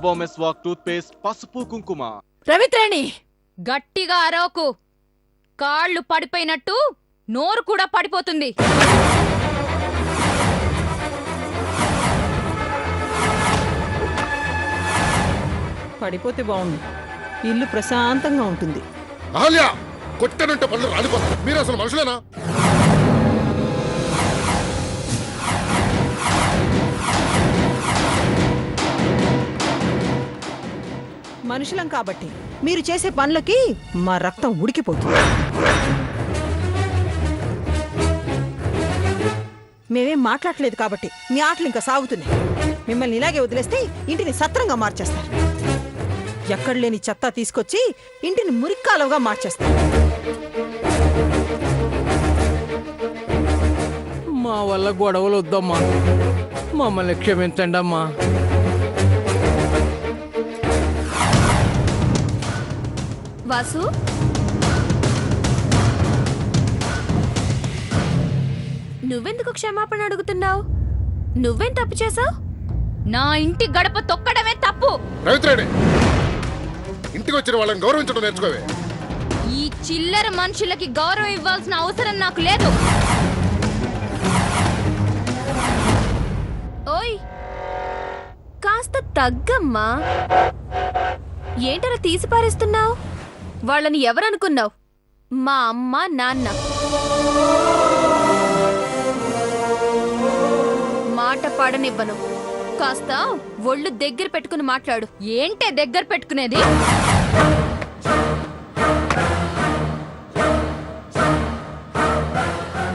Dabur Meswak tooth paste, పసుపు కుంకుమ. రవిత్రేణి, గట్టిగా అరవకు. కాళ్ళు పడిపోయినట్టు నోరు కూడా పడిపోతుంది. పడిపోతే బాగుంది, ఇల్లు ప్రశాంతంగా ఉంటుంది. కొట్టనంటే పనులు రాలిపోతాయి. మీరు అసలు మనుషులేనా? మనుషులం కాబట్టి మీరు చేసే పనులకి మా రక్తం ఉడికిపోతుంది. మేమేం మాట్లాడలేదు కాబట్టి మీ ఆటలు ఇంకా సాగుతున్నాయి. మిమ్మల్ని ఇలాగే వదిలేస్తే ఇంటిని సత్రంగా మార్చేస్తారు. ఎక్కడ లేని చెత్త తీసుకొచ్చి ఇంటిని మురిక్కాలుగా మార్చేస్తారు. మా వల్ల గొడవలు వద్దమ్మా, మమ్మల్ని క్షమించండి అమ్మా. వాసు, నువ్వెందుకు క్షమాపణ అడుగుతున్నావు? నువ్వేం తప్పు చేసావు? నా ఇంటి గడప తొక్కడమే తప్పు. రవిత్రేణి, ఇంటికి వచ్చిన వాళ్ళని గౌరవించడం నేర్చుకోవే. ఈ చిల్లర మనుషులకి గౌరవం ఇవ్వాల్సిన అవసరం నాకు లేదు. ఓయ్, కాస్త తగ్గమ్మా. ఏంటలా తీసిపారేస్తున్నావు? వాళ్ళని ఎవరనుకున్నావు? మా అమ్మ నాన్న. మాట పడనివ్వను. కాస్త ఒళ్ళు దగ్గర పెట్టుకుని మాట్లాడు. ఏంటే దగ్గర పెట్టుకునేది?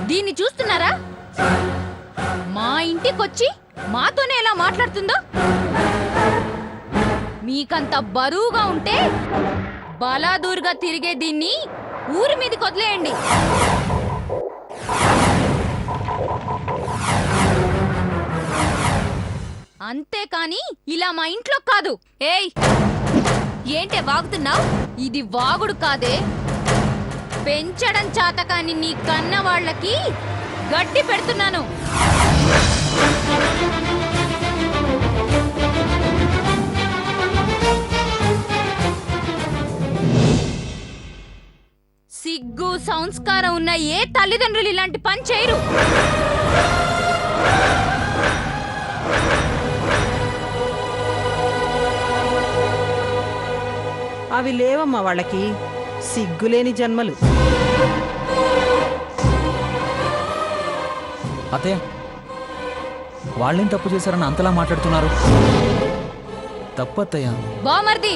దీన్ని చూస్తున్నారా? మా ఇంటికొచ్చి మాతోనే ఎలా మాట్లాడుతుందో. మీకంత బరువుగా ఉంటే బలాదూరుగా తిరిగే దీన్ని ఊరి మీదకి వదిలేయండి. అంతేకాని ఇలా మా ఇంట్లో కాదు. ఏయ్, ఏంటే వాగుతున్నావు? ఇది వాగుడు కాదే, పెంచడం చాతకాని నీ కన్న వాళ్ళకి గడ్డి పెడుతున్నాను. సిగ్గు సంస్కారం ఉన్న ఏ తల్లిదండ్రులు ఇలాంటి పని చేయరు. అవి లేవమ్మా వాళ్ళకి, సిగ్గులేని జన్మలు. అత్తయ్య, వాళ్ళేం తప్పు చేశారని అంతలా మాట్లాడుతున్నారు? తప్పు అత్తయ్య. బామర్ది,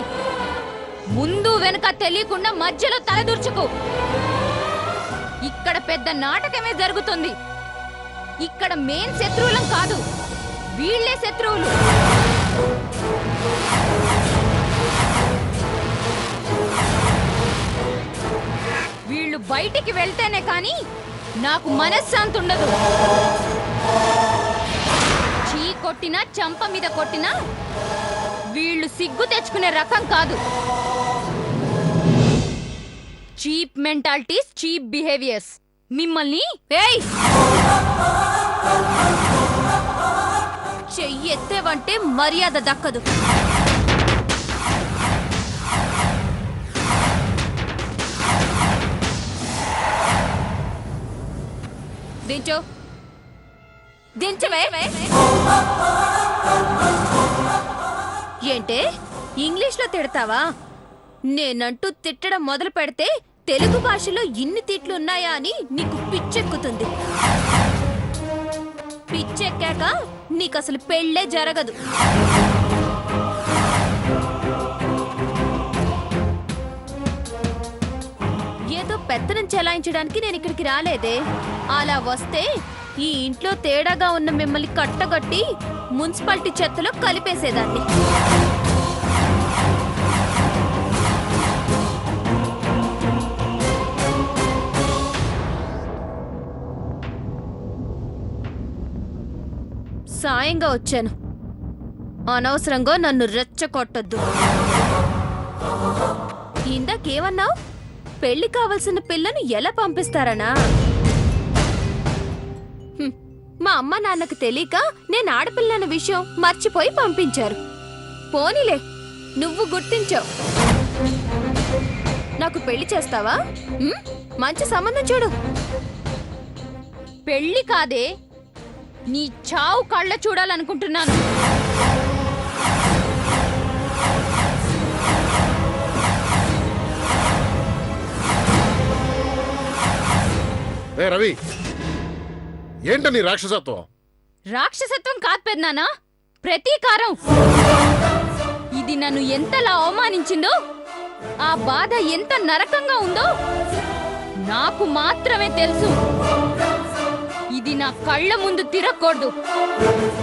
ముందు వెనుక తెలియకుండా మధ్యలో తలదూర్చుకు. ఇక్కడ పెద్ద నాటకమే జరుగుతుంది. ఇక్కడ మేం శత్రువులం కాదు, వీళ్లే శత్రువులు. వీళ్ళు బయటికి వెళ్తేనే కాని నాకు మనశ్శాంతి ఉండదు. చీ కొట్టినా, చంప మీద కొట్టినా వీళ్ళు సిగ్గు తెచ్చుకునే రకం కాదు. Cheap mentalities, cheap behaviours. మిమ్మల్ని చెయ్యి ఎత్తేవంటే మర్యాద దక్కదు. దించో, దించవే. ఏంటే ఇంగ్లీష్లో తిడతావా? నేనంటూ తిట్టడం మొదలు పెడితే తెలుగు భాషలో ఇన్ని తిట్లున్నాయా అని నీకు పిచ్చెక్కుతుంది. పిచ్చెక్కాక నీకసలు పెళ్ళే జరగదు. ఏదో పెత్తనం చెలాయించడానికి నేను ఇక్కడికి రాలేదే. అలా వస్తే ఈ ఇంట్లో తేడాగా ఉన్న మిమ్మల్ని కట్టగట్టి మున్సిపాలిటీ చెత్తలో కలిపేసేదాన్ని. సాయంగా వచ్చాను, అనవసరంగా నన్ను రెచ్చగొట్టొద్దు. ఇందాకేమన్నావు? పెళ్లి కావలసిన పిల్లను ఎలా పంపిస్తారనా? మా అమ్మ నాన్నకు తెలియక నేను ఆడపిల్లన్న విషయం మర్చిపోయి పంపించారు. పోనీలే, నువ్వు గుర్తించావు. నాకు పెళ్లి చేస్తావా? మంచి సంబంధం చూడు. పెళ్లి కాదే, నీ చావు కళ్ళ చూడాలనుకుంటున్నాను. ఏ రవి, ఏంట నీ రాక్షసత్వం? రాక్షసత్వం కాదు పెద్దనాన్న, ప్రతీకారం. ఇది నన్ను ఎంతలా అవమానించిందో, ఆ బాధ ఎంత నరకంగా ఉందో నాకు మాత్రమే తెలుసు. ఇది నా కళ్ళ ముందు తిరగకూడదు.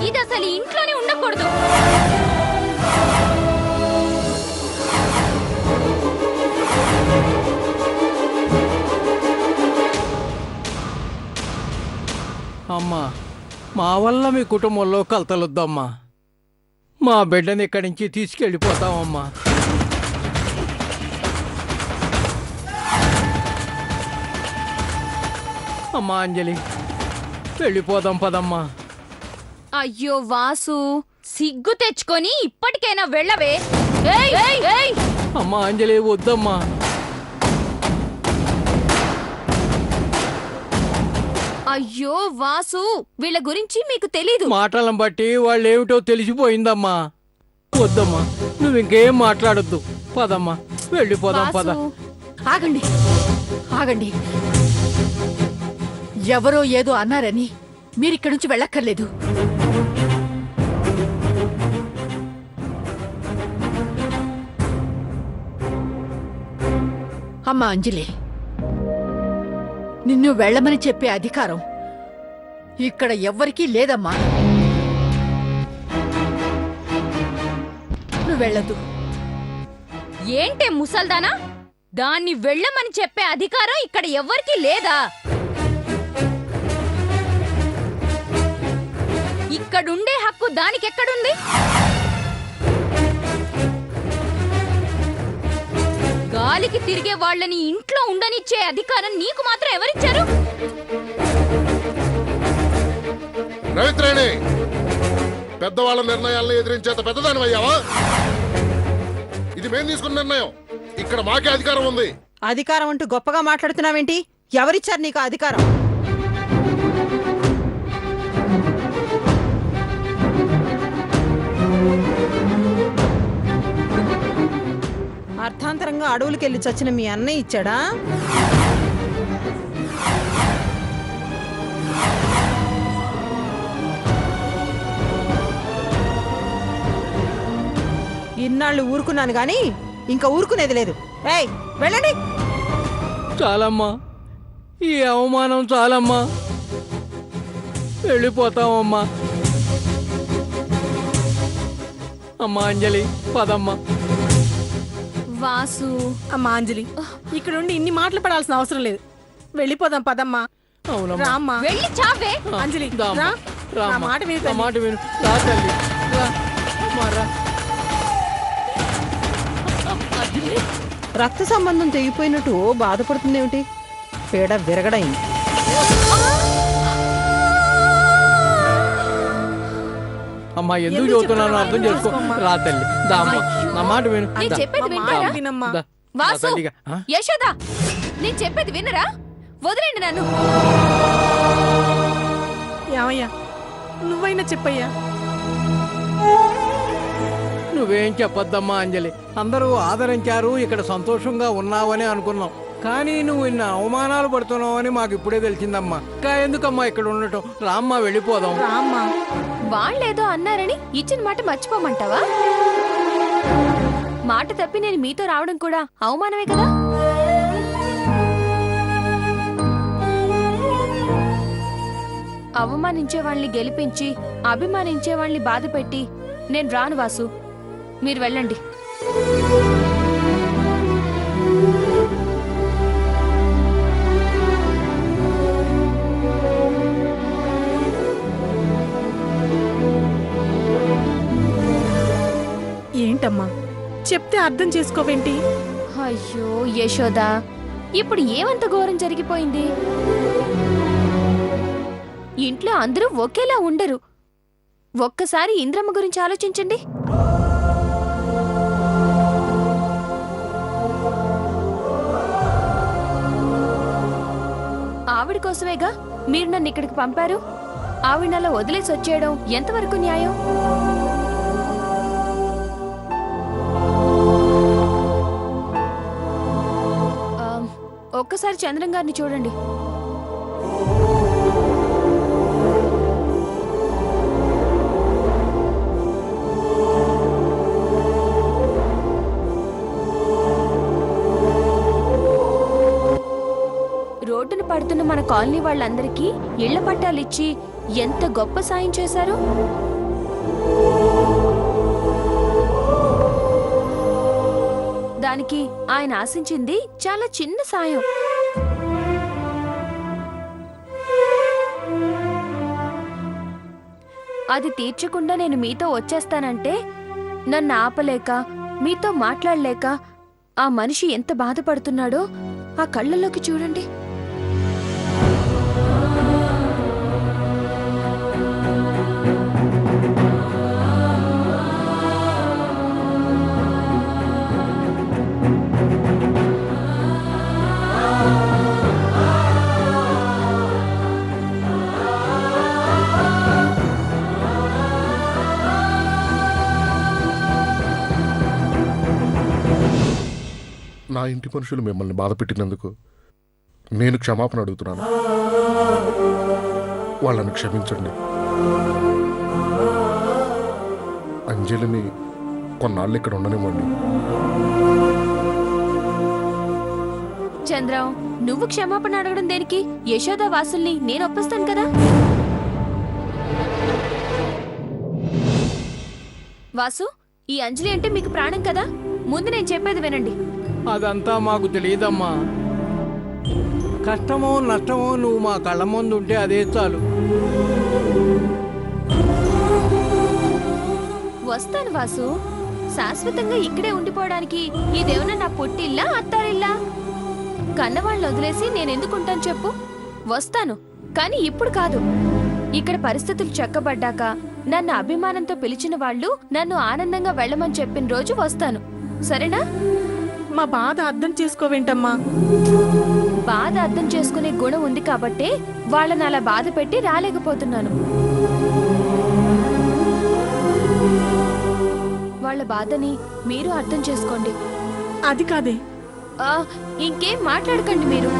ఇది అసలు ఇంట్లోనే ఉండకూడదు. అమ్మా, మా వల్ల మీ కుటుంబంలో కలతలొద్దమ్మా. మా బిడ్డని ఇక్కడి నుంచి తీసుకెళ్ళిపోతామమ్మా. అమ్మా అంజలి, వెళ్ళిపోదాం పదమ్మా. అయ్యో వాసు, సిగ్గు తెచ్చుకొని ఇప్పటికైనా వెళ్ళవే. ఏయ్, ఏయ్, ఏయ్! అమ్మా అంజలి, వద్దమ్మా. అయ్యో వాసు, వీళ్ళ గురించి మీకు తెలీదు. మాటలను బట్టి వాళ్ళు ఏమిటో తెలిసిపోయిందమ్మా. వద్దమ్మా, నువ్వు ఇంకేం మాట్లాడొద్దు. పదమ్మా, వెళ్ళిపోదాం పద. వాసు, ఆగండి, ఆగండి. ఎవరో ఏదో అన్నారని మీరిక్కడి నుంచి వెళ్ళక్కర్లేదు. అమ్మా అంజలి, నిన్ను వెళ్ళమని చెప్పే అధికారం ఇక్కడ ఎవ్వరికీ లేదమ్మా. నువ్వు వెళ్ళదు. ఏంటే ముసల్దానా, దాన్ని వెళ్ళమని చెప్పే అధికారం ఇక్కడ ఎవ్వరికీ లేదా? ఇక్కడుండే హక్కు దానికెక్కడుంది? గాలికి తిరిగే వాళ్ళని ఇంట్లో ఉండనిచ్చే అధికారం నీకు మాత్రం ఎవరిచ్చారు? రవిత్రేణి, పెద్దవాళ్ళ నిర్ణయాలను ఎదిరించేంత పెద్దదానివయ్యావా? ఇది మేం తీసుకున్న నిర్ణయం. ఇక్కడ మాకే అధికారం ఉంది. అధికారం అంటూ గొప్పగా మాట్లాడుతున్నావేంటి? ఎవరిచ్చారు నీకు ఆ అధికారం? అర్థాంతరంగా అడవులకెళ్ళి చచ్చిన మీ అన్నయ్య ఇచ్చాడా? ఇన్నాళ్ళు ఊరుకున్నాను గాని ఇంకా ఊరుకునేది లేదు. ఏయ్, వెళ్ళండి. చాలమ్మా, ఈ అవమానం చాలమ్మా. వెళ్ళిపోతామమ్మా. అమ్మా అంజలి, పదమ్మా. వాసు, అమ్మా అంజలి, ఇక్కడ ఉండి ఇన్ని మాటలు పడాల్సిన అవసరం లేదు. వెళ్ళిపోదాం పదమ్మా. అవునమ్మా. రామ్మా. వెళ్ళి చావే. అంజలి, దా అమ్మా. రా. రా నా అమ్మా. మాట విను నా తల్లి. మాట విను. రా తల్లి, రా. అమ్మా, రా. రక్త సంబంధం తెగిపోయినట్టు బాధపడుతుందేమిటి? పేడ విరగడైంది. అమ్మా, ఎందుకు చదువుతున్నాను అర్థం చేసుకో. రా తల్లి, దా అమ్మా. నా మాట విను. నేను దా. చెప్పేది మా వింటారా? మాట వినమ్మా. దా. వాసు, నా తల్లిగా. ఆ? యశోదా, నేను చెప్పేది వినరా? వదిలేండి నన్ను. ఏమయ్యా, నువ్వైనా చెప్పయ్యా. నువ్వేం చెప్పొద్దమ్మా అంజలి. అందరూ ఆదరించారు, ఇక్కడ సంతోషంగా ఉన్నావని అనుకున్నాం. కానీ నువ్వు ఇన్ని అవమానాలు పడుతున్నావని మాకు ఇప్పుడే తెలిసిందమ్మా. ఇంకా ఎందుకమ్మా ఇక్కడ ఉండటం? రామ్మా, వెళ్ళిపోదాం. రామ్మా. వాళ్ళేదో అన్నారని ఇచ్చిన మాట మర్చిపోమంటావా? మాట తప్పి నేను మీతో రావడం కూడా అవమానమే కదా? అవమానించే వాళ్ళని గెలిపించి అభిమానించే వాళ్ళని బాధ పెట్టి నేను రాను వాసు. మీరు వెళ్ళండి. ఏంటమ్మా, చెప్తే అర్థం చేసుకోవేంటి? అయ్యో యశోదా, ఇప్పుడు ఏమంత ఘోరం జరిగిపోయింది? ఇంట్లో అందరూ ఒకేలా ఉండరు. ఒక్కసారి ఇంద్రమ్మ గురించి ఆలోచించండి. ఆవిడ కోసమేగా మీరు నన్ను ఇక్కడికి పంపారు. ఆవిడ అలా వదిలేసి వచ్చేయడం ఎంతవరకు న్యాయం? ఒక్కసారి చంద్రం గారిని చూడండి. రోడ్డున పడుతున్న మన కాలనీ వాళ్ళందరికీ ఇళ్ల పట్టాలిచ్చి ఎంత గొప్ప సాయం చేశారు. దానికి ఆయన ఆశించింది చాలా చిన్న సాయం. అది తీర్చకుండా నేను మీతో వచ్చేస్తానంటే నన్ను ఆపలేక మీతో మాట్లాడలేక ఆ మనిషి ఎంత బాధపడుతున్నాడో ఆ కళ్ళల్లోకి చూడండి. నా ఇంటి మనుషులు మిమ్మల్ని బాధ పెట్టినందుకు నేను క్షమాపణ అడుగుతున్నాను. వాళ్ళని క్షమించండి. అంజలిని కొన్నాళ్ళు ఇక్కడ ఉండనివ్వండి. చంద్రం, నువ్వు క్షమాపణ అడగడం దేనికి? యశోద వాసుల్ని నేను ఒప్పిస్తాను కదా. వాసు, ఈ అంజలి అంటే మీకు ప్రాణం కదా. ముందు నేను చెప్పేది వినండి. అదంతా మాకు తెలియదమ్మా. కష్టమో నష్టమో నువ్వు మా కళ్ళ ముందు ఉంటే అదే చాలు. వస్తాను వాసు. శాశ్వతంగా ఇక్కడే ఉండిపోవడానికి ఇదేమన్నా నా పుట్టిల్లా అత్తారిల్లా? కన్నవాళ్ళని వదిలేసి నేనెందుకుంటాను చెప్పు? వస్తాను, కానీ ఇప్పుడు కాదు. ఇక్కడ పరిస్థితులు చక్కబడ్డాక నన్ను అభిమానంతో పిలిచిన వాళ్ళు నన్ను ఆనందంగా వెళ్ళమని చెప్పిన రోజు వస్తాను. సరేనా? మా బాధ అర్థం చేసుకోవేంటమ్మా? బాధ అర్థం చేసుకునే గుణం ఉంది కాబట్టే వాళ్ళని అలా బాధ పెట్టి రాలేకపోతున్నాను. వాళ్ళ బాధని మీరు అర్థం చేసుకోండి. అది కాదే. ఇంకేం మాట్లాడకండి మీరు.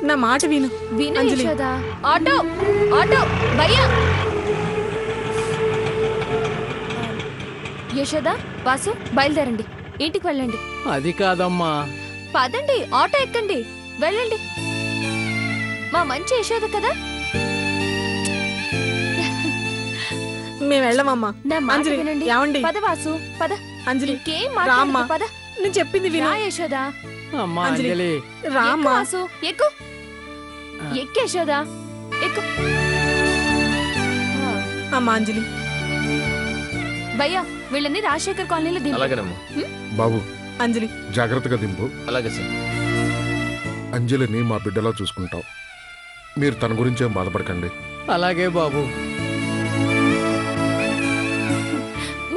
నా మాట విను. విను యశోద. ఆటో ఆటో భయ్యా. యశోద, వాసు, బయలుదేరండి. ఇంటికి వెళ్ళండి. అది కాదమ్మా. పదండి, ఆటో ఎక్కండి, వెళ్ళండి. మా మంచి యశోద కదా. మేము వెళ్ళమమ్మా. నా మాట అంజలి, వినండి. ఏమండి? పద వాసు, పద. అంజలి, ఇంకేం రామ్మా. మాట్లాడకు, పద. నేను చెప్పింది విను. రా యశోద. అమ్మా అంజలి. అంజలి, ఎక్కు రామ్మా. వాసు, ఎక్కు. ఎక్కు యశోద, ఎక్కు. అమ్మా అంజలి. భయ్యా, వీళ్ళని రాజశేఖర్ కాలనీలో దింపు. అలాగేనమ్మా. బాబు, అంజలి, జాగ్రత్తగా దింపు. అలాగే సార్. అంజలిని మా బిడ్డలా చూసుకుంటాం. మీరు తన గురించి ఏం బాధపడకండి. అలాగే బాబు.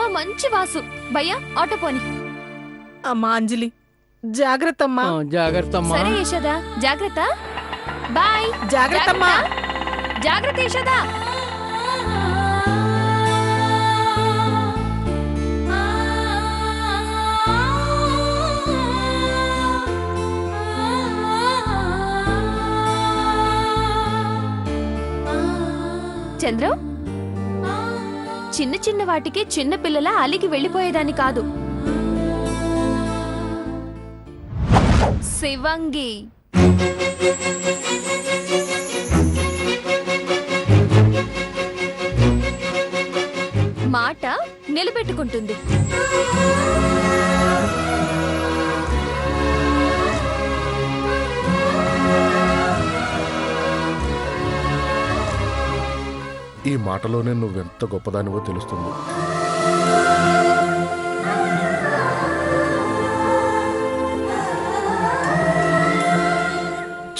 మా మంచి వాసు. భయ్యా, ఆటో పోని. అమ్మా అంజలి, జాగ్రత్త అమ్మా. జాగ్రత్త అమ్మా. సరే యశోద, జాగ్రత్త. బాయ్. జాగ్రత్త అమ్మా. జాగ్రత్త యశోద. చంద్రం, చిన్న చిన్న వాటికి చిన్న పిల్లల అలిగి వెళ్ళిపోయేదాన్ని కాదు. శివంగి. మాట నిలబెట్టుకుంటుంది. ఈ మాటలోనే నువ్వెంత గొప్పదానివో తెలుస్తుంది.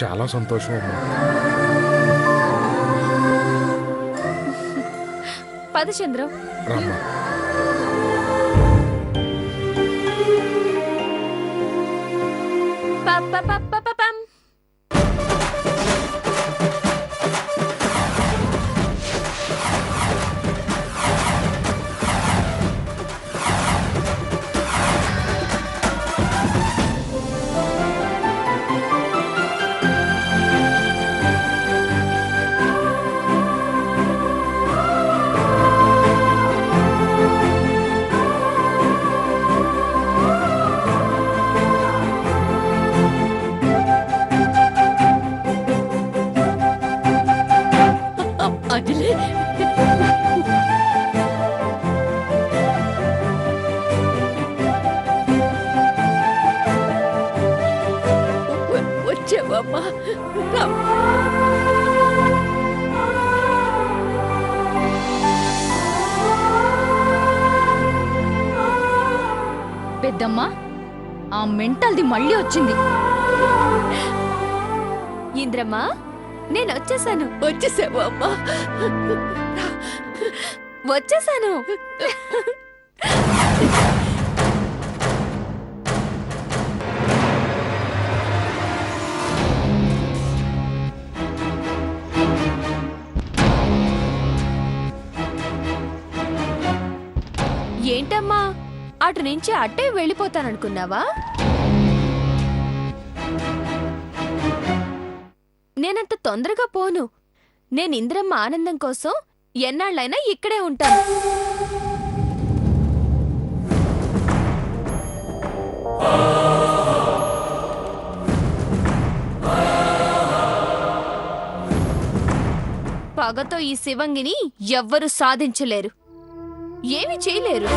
చాలా సంతోషం అమ్మా. పద చంద్రం. రామ్మా. పం. అంజలి వచ్చావమ్మా. పెద్దమ్మా, ఆ మెంటల్ది మళ్ళీ వచ్చింది. ఇంద్రమ్మా, నేను వచ్చేసాను. వచ్చేసావు అమ్మా. వచ్చేసాను. ఏంటమ్మా, అటు నుంచి అట్టే వెళ్ళిపోతాననుకున్నావా? నేనంత తొందరగా పోను. నేను ఇంద్రమ్మ ఆనందం కోసం ఎన్నాళ్ళైనా ఇక్కడే ఉంటాను. పగతో ఈ శివంగిని ఎవ్వరూ సాధించలేరు, ఏమీ చేయలేరు.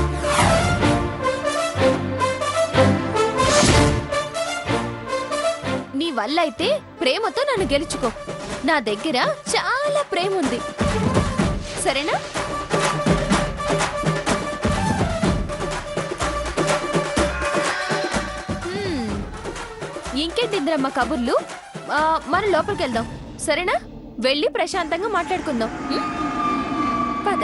నీ వల్ల అయితే ప్రేమతో నన్ను గెలుచుకో. నా దగ్గర చాలా ప్రేమ ఉంది, సరేనా? ఇంకేంటి ఇంద్రమ్మ కబుర్లు? మనం లోపలికి వెళ్దాం, సరేనా? వెళ్ళి ప్రశాంతంగా మాట్లాడుకుందాం. పద.